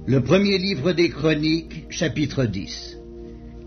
Le premier livre des Chroniques, chapitre 10.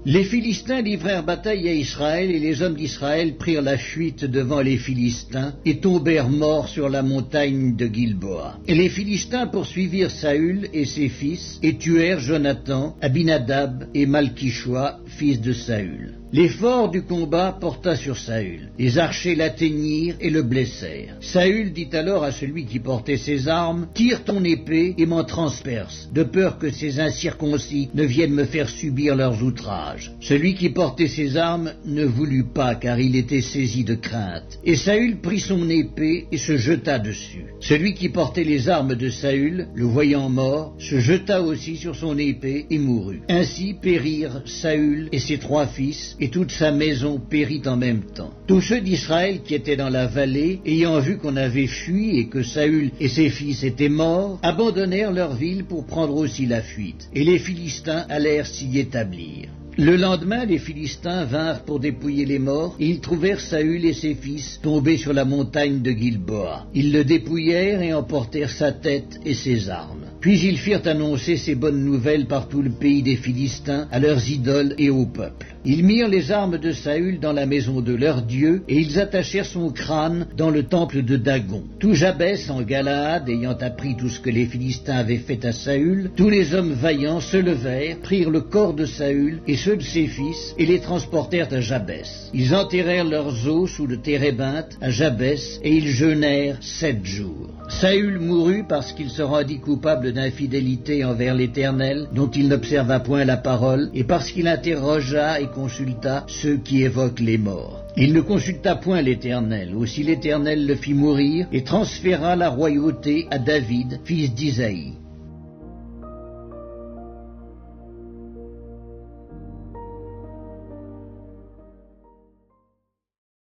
Les Philistins livrèrent bataille à Israël, et les hommes d'Israël prirent la fuite devant les Philistins, et tombèrent morts sur la montagne de Gilboa. Et les Philistins poursuivirent Saül et ses fils, et tuèrent Jonathan, Abinadab et Malkishoua, fils de Saül. L'effort du combat porta sur Saül. Les archers l'atteignirent et le blessèrent. Saül dit alors à celui qui portait ses armes, « Tire ton épée et m'en transperce, de peur que ces incirconcis ne viennent me faire subir leurs outrages. » Celui qui portait ses armes ne voulut pas, car il était saisi de crainte. Et Saül prit son épée et se jeta dessus. Celui qui portait les armes de Saül, le voyant mort, se jeta aussi sur son épée et mourut. Ainsi périrent Saül et ses 3 fils, et toute sa maison périt en même temps. Tous ceux d'Israël qui étaient dans la vallée, ayant vu qu'on avait fui et que Saül et ses fils étaient morts, abandonnèrent leur ville pour prendre aussi la fuite. Et les Philistins allèrent s'y établir. Le lendemain, les Philistins vinrent pour dépouiller les morts, et ils trouvèrent Saül et ses fils tombés sur la montagne de Gilboa. Ils le dépouillèrent et emportèrent sa tête et ses armes. Puis ils firent annoncer ces bonnes nouvelles par tout le pays des Philistins, à leurs idoles et au peuple. Ils mirent les armes de Saül dans la maison de leur Dieu, et ils attachèrent son crâne dans le temple de Dagon. Tout Jabès en Galaad, ayant appris tout ce que les Philistins avaient fait à Saül, tous les hommes vaillants se levèrent, prirent le corps de Saül et ceux de ses fils, et les transportèrent à Jabès. Ils enterrèrent leurs os sous le térébinthe à Jabès, et ils jeûnèrent 7 jours. Saül mourut parce qu'il se rendit coupable d'infidélité envers l'Éternel, dont il n'observa point la parole, et parce qu'il interrogea et consulta ceux qui évoquent les morts. Il ne consulta point l'Éternel, aussi l'Éternel le fit mourir, et transféra la royauté à David, fils d'Isaïe.